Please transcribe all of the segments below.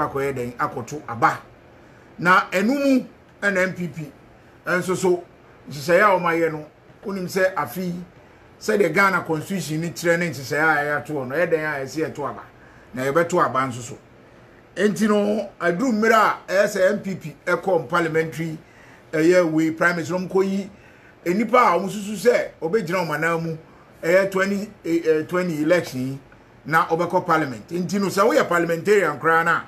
akoye den akoto aba na enumu na MPP enso so nhyehyɛ a omaye no unim sɛ afi sɛ de Ghana constitution ni kire ne nhyehyɛ a ya to no den a ese eto aba na yebeto aba nso so enti no aduru mmira a sɛ MPP ekom parliamentary we prime minister mkoyi enipa a omususu sɛ obegyina omana mu 20 election na obeko parliament enti no sɛ we parliamentarian kra na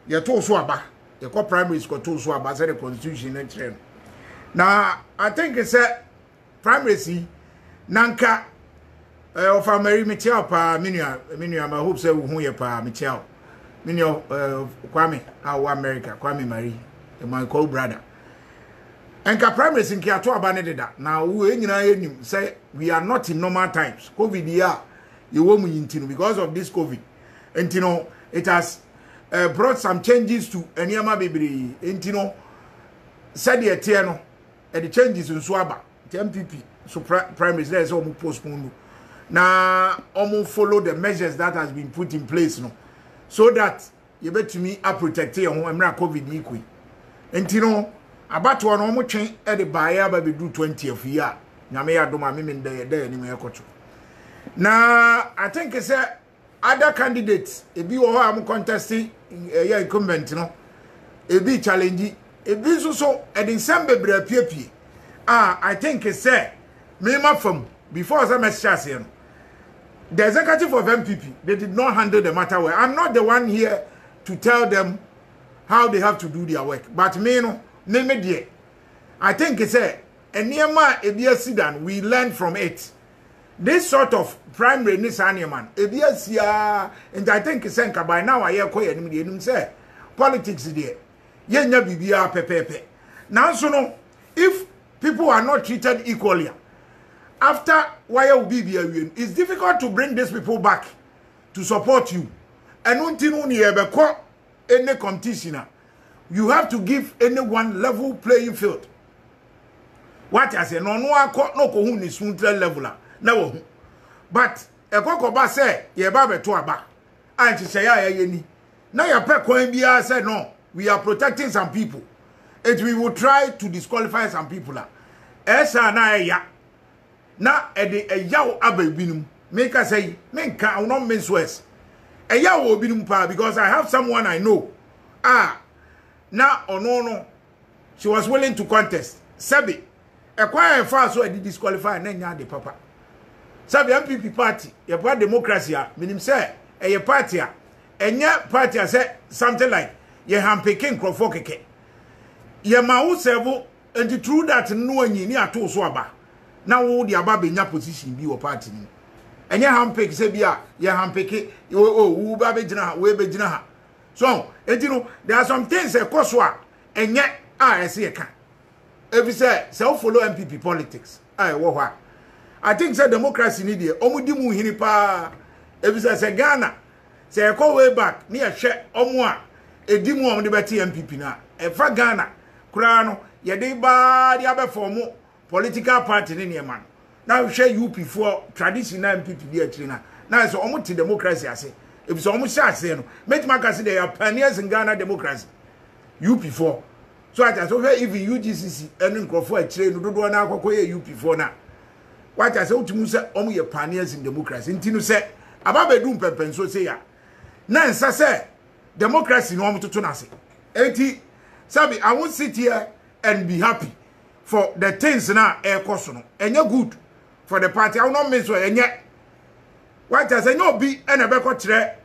ye to so aba ye ko primaries ko to so aba sɛ the constitution na kire no na I think it's a primacy nanka of Mary Michel pa minua I hope say hu ye pa Michel minua Kwame our America Kwame Marie my co-brother enka primacy nki ato aba ne deda na wo enyina enim say we are not in normal times covid ya ye wo mu yintino because of this covid entino it has brought some changes to eniama bebre entino said the tie no the changes in Swaba, the MPP, so primaries, there's almost postponed. Now, almost follow the measures that has been put in place, no, so that you bet to me, I protect you on COVID equally. And you know, about one almost change at the buyer, but we do 20 of year. Namea do my mean there anyway. Now, I think it's other candidates, if you are contesting a incumbent, you know, a be challenging. It is also a December PP. I think it's me from before some message. The executive of MPP, they did not handle the matter well. I'm not the one here to tell them how they have to do their work. But me no, name it there. I think it's a Niema Ebia Sidan, we learn from it. This sort of primary Nissan man, Ebia Sia, and I think it's by now I hear Koya and say politics there. Yenya bibia pepepe. Now so no, if people are not treated equally after wire bibia, it's difficult to bring these people back to support you. And untinu ni ebeko any competition, you have to give anyone level playing field. What I say no no ko hu ni suntre level na wo hu. But ekoko ba say ye ba beto aba. Anti say ya yeni. Na ya pe kwan bia say no. We are protecting some people. And we will try to disqualify some people. Esa na ya. Na ede yaw ababinum. Make us say, menka will not miss west. A yaw obinum pa because I have someone I know. Na no. She was willing to contest. Sabi. A quiet fast so I did disqualify and then the papa. Sabi MPP party. Your democracy. Minim say a party. And your party say something like ye hampeke nkrofo keke ye ma wo servo and true that no anyi ni ato so aba na wo di aba benya position bi wo party ni enye hampeke se bia ye hampeke wo ba be gina we be gina ha so etino there are some things ekoso a enye ese ye ka if say follow MPP politics wo ho I think say democracy ni de omudi mu hini pa if say Ghana say ko way back ni ehwe omo a edimu om de beti MPP na efa Ghana kura no ye de ba de abeform political party ne neman na hwe UP for traditional MPP de atri na so om ti democracy ase e so om sha ase no metima ka se de ya pioneers in Ghana democracy UP for so ata so hwe even UGCC enu nkrofo atri no dodo na akoko ye UP for na what I say otumu se om ye pioneers in democracy ntinu se ababedu mpempenso se ya na nsa se democracy no to nase. Enti sabi I won't sit here and be happy for the things na e koso no. Enye good for the party. I will not miss enye. What I say no be and e be ko kire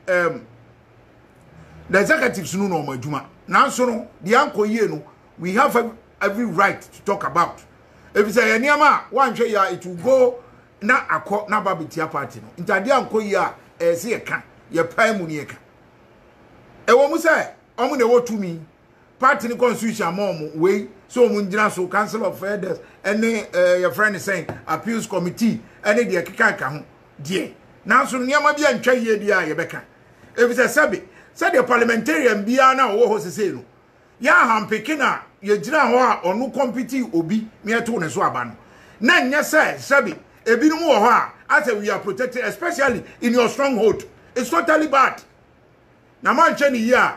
the executives no no madwuma. Nanso no the anko ye no we have every right to talk about. If you say anyama wan hwe ya it will go na akọ na babetia party no. Intade anko ye a e se ye ka ye pan mu ne ye ka. Ewo mu say omo na wo tumi party ni constitution mom we so mu ngina so council of elders any your friend is saying appeals committee any de keka ho die na so niam bia ntwa ye dia ye beka if say sabi say the parliamentarian bia na wo ho sese no ya hampeke na ye gina ho a onu compete obi me eto ne so aba no na nya say sabi ebinom wo ho a as we are protected especially in your stronghold it's totally bad. Na man cheni ya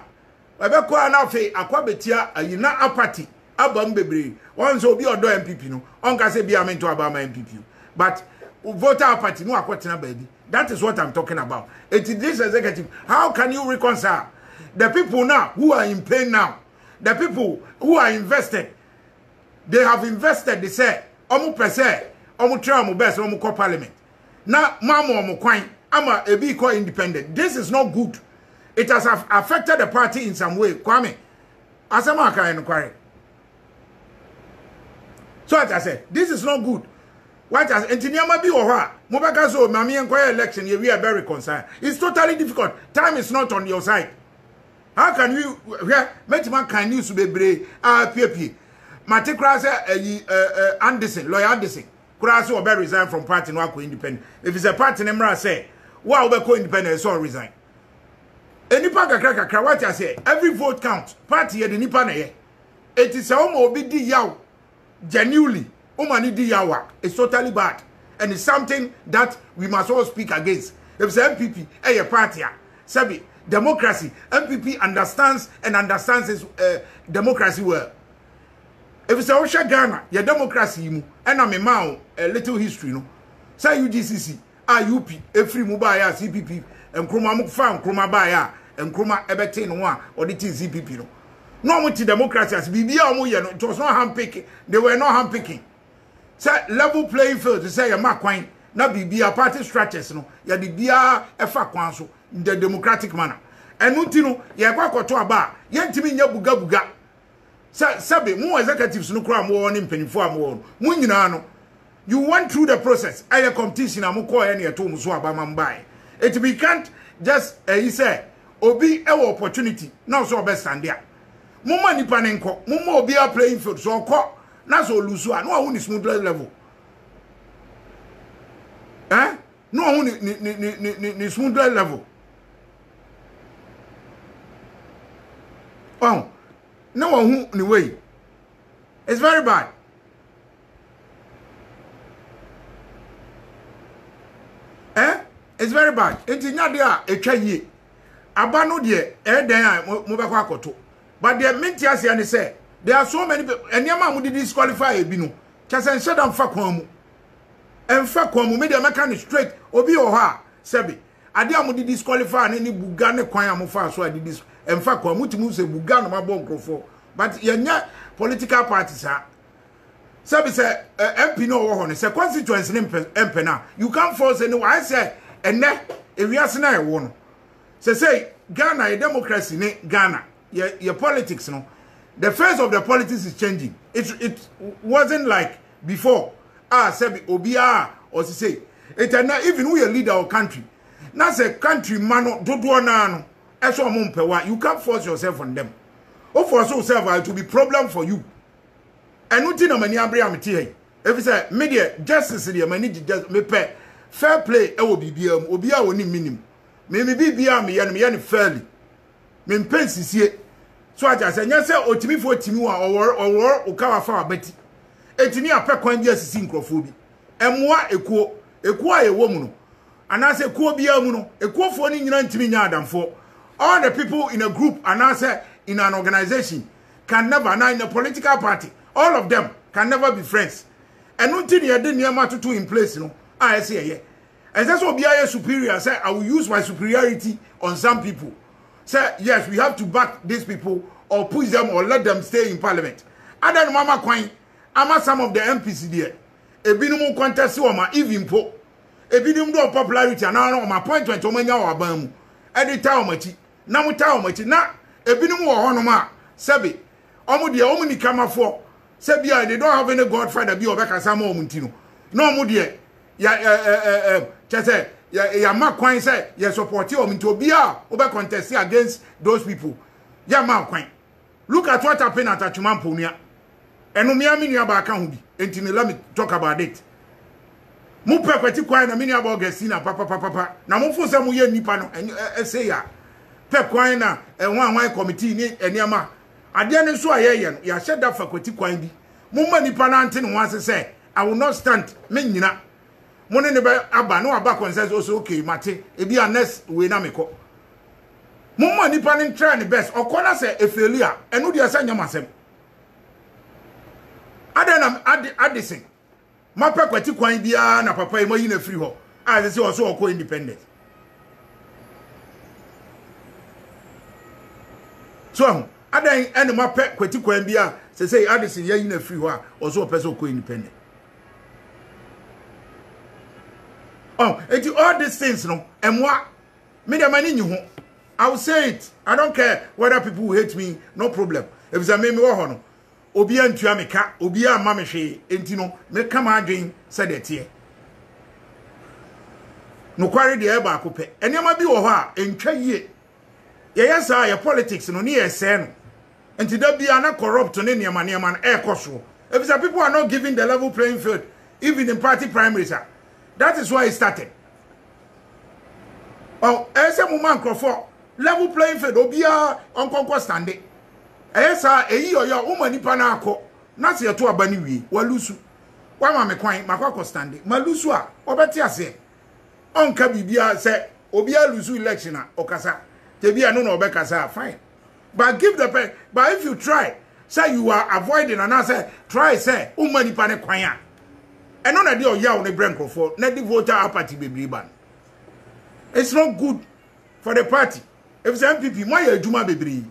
ebekwa na afi akwabetia ayina apathy abam bebre won so obi odo MPP no onka say bia mento abama MPP but voter apathy no akwetena baby. That is what I'm talking about. It is this executive. How can you reconcile the people now who are in pain now? The people who are invested, they have invested, they say, omu pese, omu try omu best, omu call parliament. Now, mamo omu kwine, ama ebi call independent. This is not good. It has affected the party in some way. Kwame, asama aka inquiry. So as I said, this is not good. What as engineer ma bi oha, mobaka so mami enquire election, we are very concerned. It's totally difficult. Time is not on your side. How can you make man can news be bre PAP? Mate Krase Anderson, lawyer Anderson. Krase will be resign from party no go independent. If it's a party nemra say, wa will be co independent so resign. Any party kakra what I say, every vote counts. Party ye the nipa na ye. It is a obi di yaw genuinely. Umani di yawa. It's totally bad. And it's something that we must all speak against. If it's MPP, a party, Sabi, democracy, MPP understands his democracy well. If it's a Osha Ghana, your democracy, and I'm a little history, no. Say UGCC, IUP, every mobile CPP, and Kroma Mukfam, Kroma Baya, and Kroma Ebertin one, or the CPP, no. No multi democracy as BBA, it was not handpicking. They were not handpicking. Say level playing field to say a Makwine, not be a party structures, no, ya the Bia Efa Kwanso in the democratic manner. And Nutino, Yakwako to a bar, Yentimi Yabuga Buga. Sabi, more executives no crime war in penny for more. Muninano, you went through the process. I competition, I'm call any at home, so Abambai. It we can't just, he said, Obi our opportunity, now so best and there. Muma ni panenko, Mumo be a playing field, so call. Na so lusu no hu ni smooth level no hu ni smooth level oh no hu ni way. It's very bad. It's very bad. Enti nya de a etwa yie aba no de den a mo bekwa akoto but the mentias ya ne say there are so many people. And Yama would disqualify a bino. Chasan said, I'm Fakwamu. And Fakwamu made a mechanic straight, Obi or ha, Sebi. I dare would disqualify any Bugana Quayamufa, so I did this. And Fakwamu to move a Bugana, my bonko for. But you're not political parties, sir. Sebi said, MP no one, it's a constituency MP. You can't force anyone. I say, and then if we are saying I won. Say, Ghana, a democracy, Ghana, your politics, no. The face of the politics is changing. It wasn't like before. Sebi Obia or say it not even we a leader of country. Now say country man do na no. You can't force yourself on them. Or force yourself it will be problem for you. And nothing no many Abraham tie. If say media justice the many just me pay fair play e will be Obia woni minimum. Me bibia me yan fairly. Me pensisie. So I just say, yes, sir, Otimi for Timua or Okawa for a betty. Etini a pekwan dia sisi nkrofo Emwa ekuo a woman. And I say, Kuo Biamuno, a quo for any ntimi nya adamfo. All the people in a group and I say in an organization can never, now in a political party, all of them can never be friends. And until you didn't have to in place, no, I say, yeah. And that's what BIA superior said, I will use my superiority on some people. Say, yes, we have to back these people or push them or let them stay in parliament. And then Mama Quine, I'm some of the MPs there. A minimum contest or my even po. A minimum popularity and now my appointment to Manya or Bamu. Any town machi. Namu town machi. Na a minimum or honoma. Sebi. Omu dia omuni kama for. Sebia, they don't have any godfather be or back as Samo Muntino. No mudia. Chase. Ya ma Quine say ya support you into bia over contest against those people. Ya ma Quine. Look at what happened at Achumamponia. And no mia mini about account. And let me talk about it. Mu pekweti Quine na mini about Gesina papa. Na mu fo say mu ye nipa no and say ya. Pep Quine na one committee ni eniama. Ade ne so aye no ya shed that fakweti Quine bi. Mu ma nipa na ante no wan say I will not stand me nyina. Money never aba no aba consensus also okay mate e be next we na meko Mumma nipa ni try the best. Okona say e failure. Enu dia say nyamasem. Adenam adising. Mapa kwati kwan bia na papa e mayi na free ho. A say also okọ independent. So adan ene mapa kwati kwan bia say adising yayi na free ho a also person okọ independent. Oh, all these things no emwa me de mani nyi ho. I will say it. I don't care whether people will hate me, no problem. If it's a me wo ho no obi antua me ka obi amma me hwe enti no me ka ma adwen se de tie no kware de e ba akopɛ enema bi wo ho a entwa yie ye yesa ye politics no ne ye se no enti da bia na corrupt ne niema no e koso if some people are not giving the level playing field even in party primaries that is why it started. Oh ese mo man crofo level playing field obia onkonko stande Esa eyi oyo uma nipa na akọ na se to aba ni wie walusu wa ma me kwan makwa stande malusu a obeti ase onka bibia se obi alusu election a okasa te bia no na obekasa fine but give the but if you try say you are avoiding and I say try say uma nipa ne kwan a eno na de oya o ne brenkofo na di voter party bebre ban it's not good for the party if the MPP mo ya adwuma bebre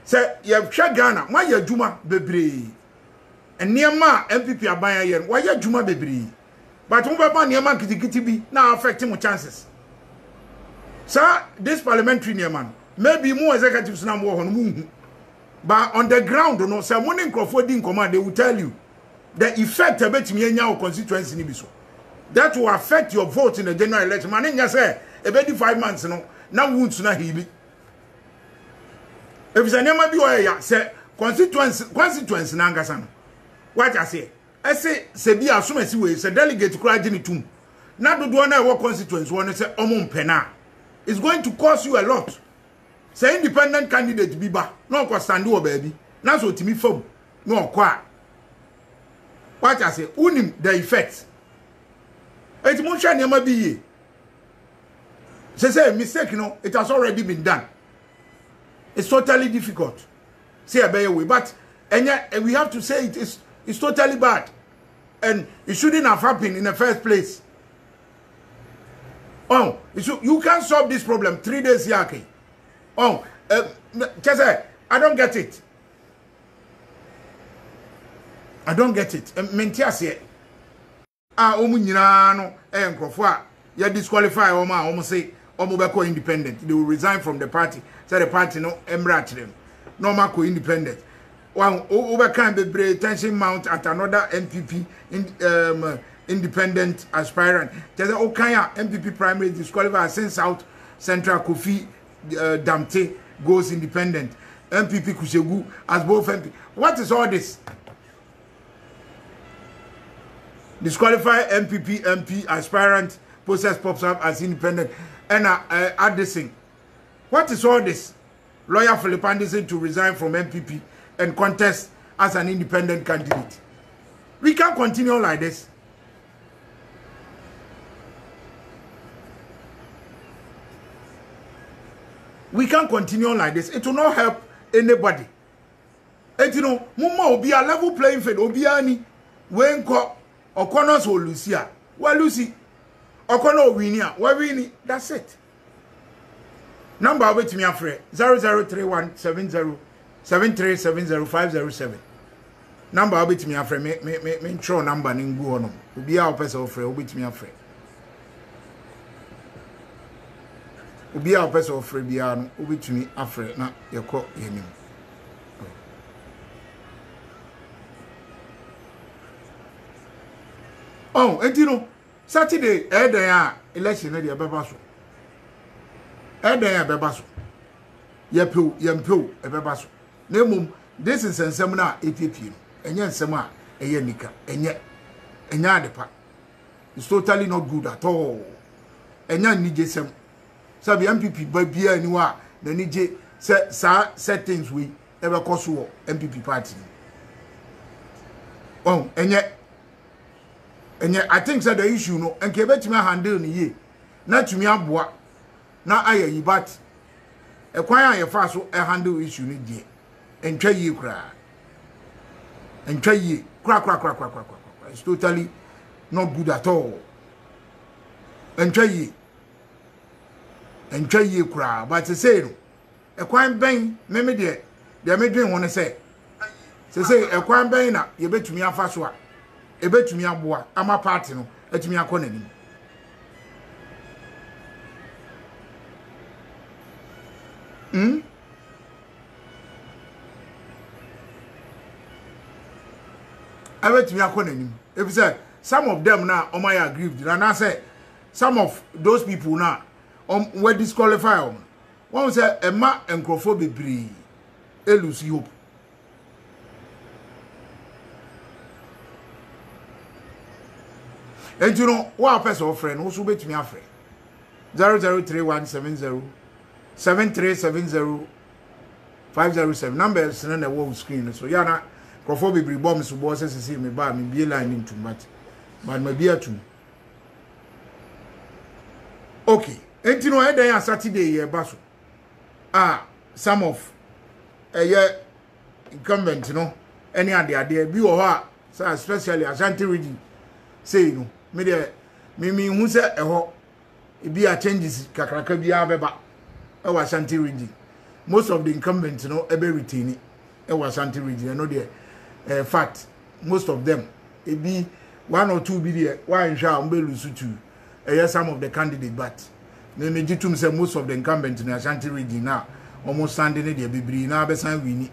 say ye hwa Ghana ma ya adwuma bebre enema MPP aban aye wa ya adwuma bebre but mo beba enema kitikiti bi na affect mo chances sir this parliamentary enema maybe more executives na mo ho no but on the ground no say mo ne nkrofo di nkoma they will tell you the effect about me enya o constituency ni bi so that will affect your vote in the general election man nya say e be di 5 months no na wuntu na hili. If it's a name of you, say constituency nangasa no. What I say? I say be assume si we say delegate kura jini tum. Na dodo na work constituency one say omon pena. It's going to cost you a lot. Say independent candidate bi ba, no ko stand o baby. Na so timi fam. No kwa. What I say? Unim the effects. It mo hwa name bi ye. Say mistake no, it has already been done. It's totally difficult. Say a better way, but and we have to say it's totally bad, and it shouldn't have happened in the first place. Oh, you can't solve this problem 3 days yaki. Oh, just I don't get it. I don't get it. Mentia say, omu nyina no nkrofo a ya disqualify omo say omo be ko independent. They will resign from the party. Say the party no emra them. No mako independent. One over can be tension mount at another MPP independent aspirant. Just Okaya MPP primary disqualified since South Central Kofi Damte goes independent. MPP Kusegu as both MP. What is all this? Disqualify MPP MP aspirant process pops up as independent and addressing. What is all this? Lawyer Philip Anderson to resign from MPP and contest as an independent candidate. We can't continue like this. We can't continue like this. It will not help anybody. And you know, Mumma will be a level playing field. Obiani, Wenko, Okonos or Lucia. Well, Lucy, Okono Winia, Wawini, that's it. Number with me afre 00317073700507. Number with me afre me throw number ningu ono. Obi a opese ofre with me afre. Obi a opese ofre bia no with me afre na yekọ yenim. Oh, entino Saturday election na dia beba so. Eden ebebaso yepeu ebebaso nemum this is ensem na etepie no enye ensem a eye nika enye adepa. It's totally not good at all. Enya nije sem sabi MPP ba bia ni wa na nije settings we ebe koso MPP party. Oh enye I think that the issue no enke betimi handle ni ye na tumi aboa na aye but e kwan a ye fa so e handle issue ni die entwa yi kra entwa yi kra it's totally not good at all entwa yi kra but say no e kwan ben me de me dwen ho ne say e kwan ben na ye betumi afa so a e betumi aboa ama party no etumi akọ nanim I bet me akọ if say some of them now omaya aggrieved and I say some of those people now were disqualified one say Emma enkrofo bebree lose hope and you know what person friend who should bet me afre 0031707370 numbers na na wo screen so ya na krofo bebree bomb so boss see me ba me be line into but me be atum okay and you know e dey Saturday ye ba so some of incumbent no any ade bi wo ho so especially Ashanti region say no me de me hu se eho e bi a changes kakraka bi abeba e wa Ashanti region most of the incumbents no ebe retain e wa Ashanti region no de fact most of them e bi one or two bi de one hwa am be lose to some of the candidates but me jitum say most of the incumbents in Ashanti region now almost standing there bibiri na abesan wini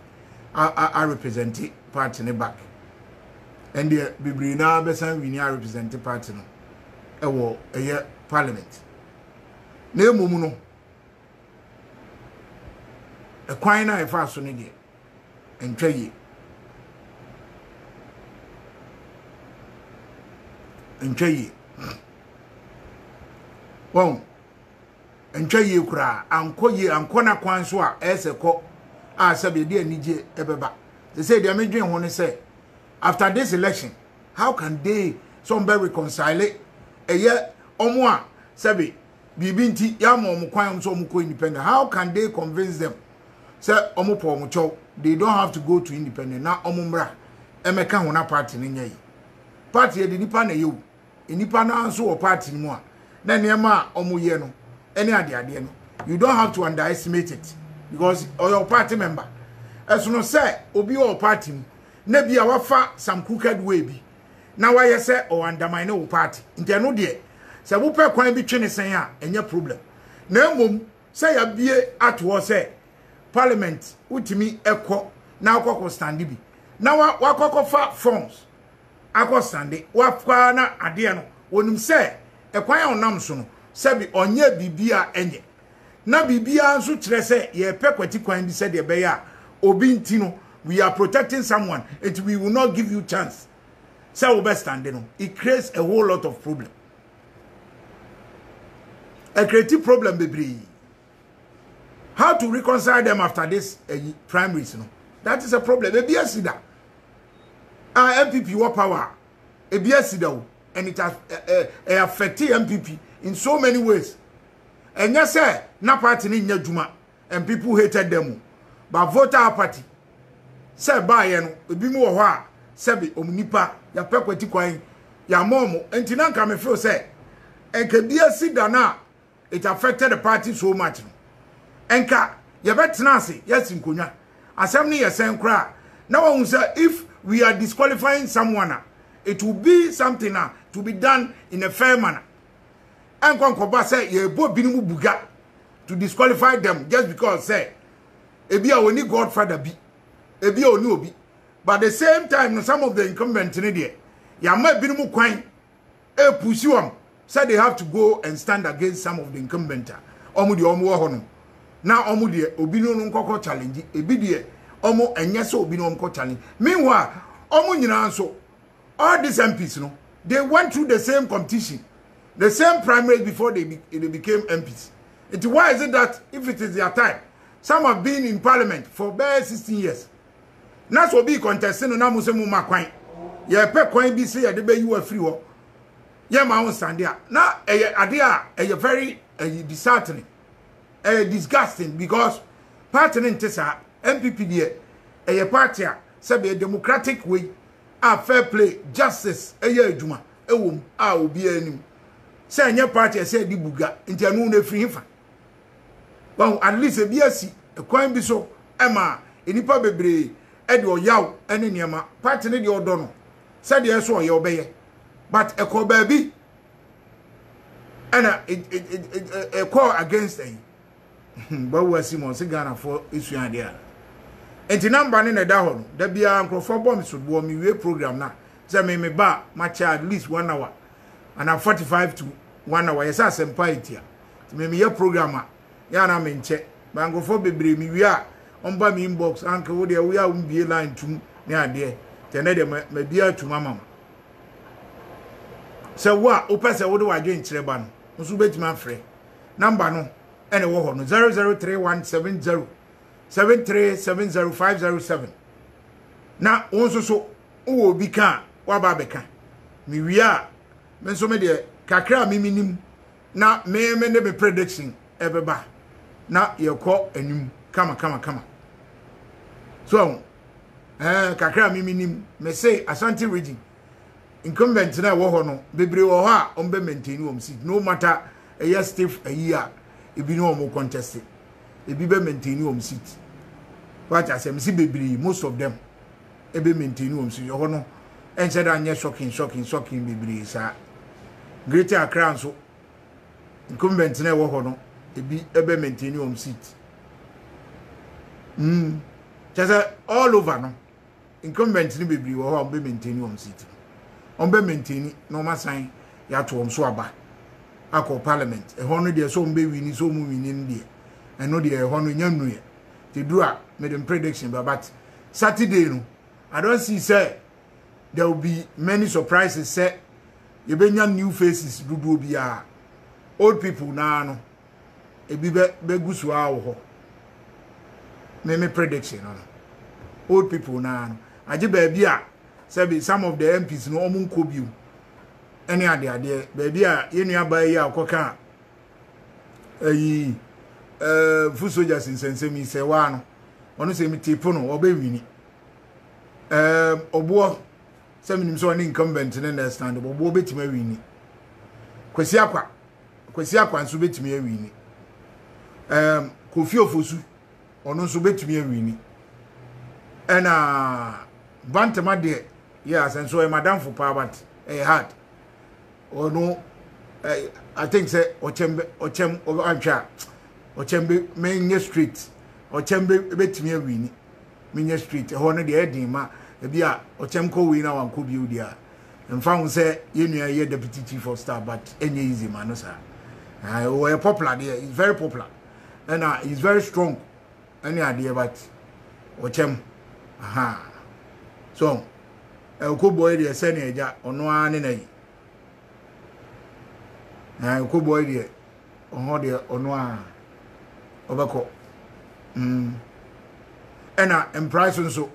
a represent party ne back and the bibiri na abesan wini a represent party no ewo parliament na emumu no e kwan na e fa so ne de entwa yi won entwa yi kura anko na kwan so a eseko a sabe de anije ebeba they say they medwen ho ne say after this election how can they somebody reconcile omo a sabe bibi nti ya mo kwan so omo ko independent how can they convince them say omo po omo chow they don't have to go to independent na omo mra emeka ho na party ne nyai party e de nipa na yewu enipa na anso o party mu a na niema omo ye no any ade no you don't have to underestimate it because your party member as no say obi or party na bia wafa some crooked way bi na why say o undermine o party nti no de say wo pe kwan bi twene sen a enya problem na mom say ya bie atwo say parliament utimi ekọ na akọkọ stand bi na wakọkọ fa forms akọ stand wa na ade no wonim say ekwan ya onam so no sebi onye bibia enye na bibia nso kire se ye pekwati kwan bi se de be ya obi ntino we are protecting someone and we will not give you chance say we best stand no it creates a whole lot of problem a creative problem bebree how to reconcile them after this primaries no that is a problem e bia sida MPP what power e bia sida and it has affected MPP in so many ways. And yes, sir, na party ni nyaduma, and people hated them. But voter party, sir, by and be more wa, sebi omnipa, ya pekweti kwai, ya momo, and tinanka me feel say, and can be a sidana, it affected the party so much. Enka, ya bet nasi, yes, in kunya, assembly ya same cry. Now, one say, if we are disqualifying someone, it will be something to be done in a fair manner. And Konkoba say ye bo binimu buga to disqualify them just because say ebi a oni godfather bi ebi a oni obi but at the same time some of the incumbents in there ya ma binimu kwan push you say they have to go and stand against some of the incumbents omo de omo ho no na omo de obi no nkoko challenge ebi de omo enye se obi no nkoko challenge meanwhile omo nyina nso all these MPs no they went through the same competition, the same primaries before they became MPs. Why is it that if it is their time, some have been in parliament for about 16 years. That's what be contesting na musemu makwan. Ye pe kwan bi say de be you free wo. Ye ma won stand there. Na ade a very disheartening. Disgusting because party ne ntesa MPP die eye party a sebe democratic way a fair play justice eye adwuma ewom a obi anim se anya party se di buga nti anu na free hifa well at least e bi asi ekwan bi so ema enipa bebre e de oyaw ene niema party ne de odo no se de so oye obeye but ekọ ba bi ana a call against a but we see mo se Ghana for isu ade a enti number ne da ho no da bia nkrofo bom so bo mi we program na se me ba match at least 1 hour and 45 to 1 hour yes asempa itia me ye program a ya na me nche ba nkrofo bebre mi wi a omba mi inbox anka wo de we a umbie line tum ne ade tene de ma bia tuma mama se wa opese wo de wadwe nkyere ba no nso betima afre number no ene wo ho no 0031707370507 na wonso so wo obi ka wa ba beka mi wi a me nso me de kakra mi minim na me ne be prediction ebeba na yekọ anim kama so kakra mi minim me say Ashanti region incumbent na wo ho no bebre wo ho a ombe maintain wo seat no matter a year stiff a year e bi no o mo contest e bi be maintain wo seat what I say me see bebre most of them e be maintain wo seat ho no enche da anye shocking bebre sa Greater Accra so incumbent na wo ho no e bi e be maintain wo seat just all over no incumbent ni bebre wo ho be maintain wo seat ombe maintain no ma sign ya to so aba akọ parliament e hono de so mbe wini so mu wini ndie eno de e hono nyanu ye te dura made prediction but Saturday no I don't see say there will be many surprises say you benya new faces dudu bia old people na no e bi be gusu a wo ho me prediction no old people na no age ba bia some of the MPs no omun kobiu any ade baby a yenu aba yi akoka ayi fu soldiers insensemi se wa no ono se mi tipo no obewini obo se minim so ni incumbent ne understand obo betima wini kwesi akwa nso betimi awini Kofi Ofosu ono nso betimi awini ena bantama de yes and so madam for power but hard or no I think say ochembe antwa ochembe menye street ochembe betimi awini menye street ho no de edin ma e bia ochem ko wi na wanko bi udia mfa hu say yenua ye deputy chief of staff but enye easy man no sir we popular there is very popular and he's very strong any idea but ochem aha so Koboy de sene eja ono ane na yi na Koboy de oho de ono a obeko ena price nso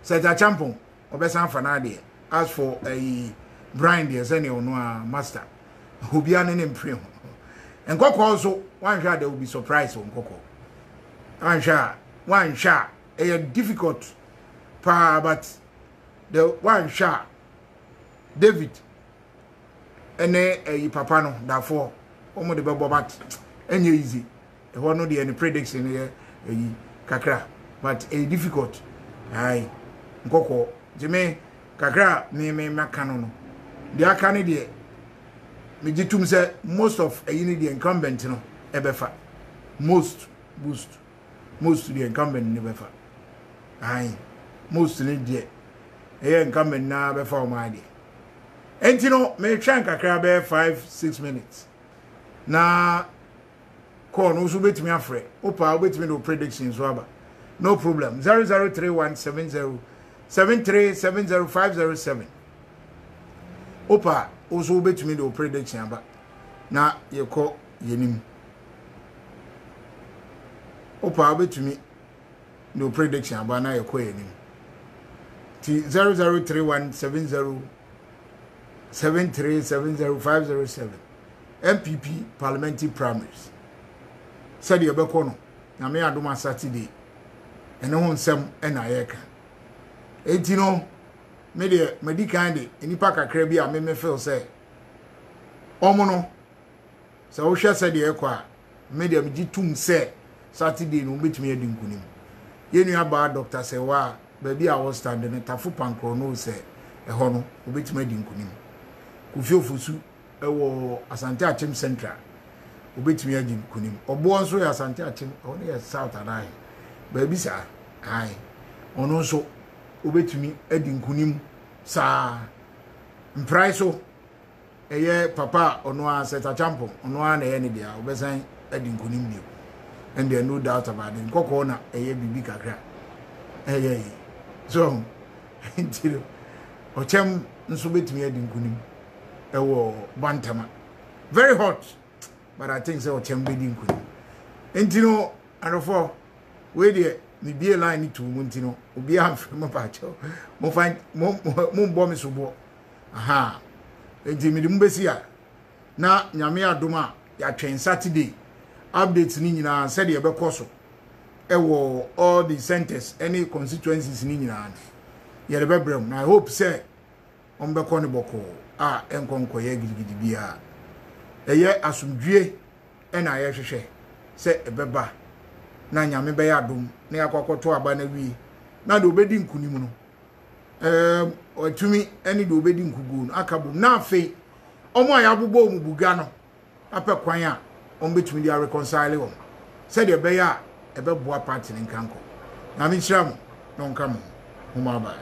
Seta Champon obesan fana de as for a Brian de sene ono a master obia ne mpre ho enkoko also one shot there will be surprise on koko one shot a difficult but the one shot David ene papa no therefore omo de bebo but enye easy e ho no de any prediction e kakra but a difficult ai nkoko jeme kakra me makano no de aka ne de me gitum say most of ni de incumbent no ebefa most the incumbent ne befa ai most ne de incumbent na be for my day. Enti no me try kakra be 5-6 minutes. Na call no so betimi afre. Opa betimi no predictions so aba. No problem. 00317073700507. Opa also betimi no prediction aba. Na ye call yenim. Opa betimi no prediction aba na ye call yenim. 00317073700507 MPP parliamentary primaries said you be kono nyame adoma Saturday ene ho nsem na yeka enti no me de medical de enipa kakra bi a me feel say omo no se wo hwe se de ekwa me de mji tum se Saturday no betumi adi nkunim yenu aba doctor say wa ba bi a wo stand ne tafu pankro no se eho no obetumi adi nkunim Kofi Ofosu ewo Asante Achim Central obetumi adi nkunim obo nso ya Asante Achim ono ya South Anai ba bi sa ai ono nso obetumi adi nkunim sa mpraiso eye papa ono a Seta Champo ono a na ye ne dia obesan adi nkunim bio and there no doubt about it kokko na eye bibi kakra eye so ntiro ochem nso betumi adi nkunim ewo Bantama very hot but I think so ochem be di nkunim ntino arofo we dey me bie line to mu ntino obi amfre mo pa cho mo find mo bo me so bo aha enti me di mbesi a na nyame adoma ya twen Saturday updates ni nyina said ye be koso ewo all the centers any constituencies ni nyina ye be brem na I hope say on be kone boko enkonko ye gidigidi bia eye asumdwie na ye hwehwe se ebeba na nyame be ya dom na yakokoto aba na wi na de obedi nkunim no otumi eni de obedi nkugu no akabu na afi omo ayabubo omubuga no apɛ kwan a on betumi dia reconcile won said ye be ya ebe boa party nkanko na me chiram no nka mo ma ba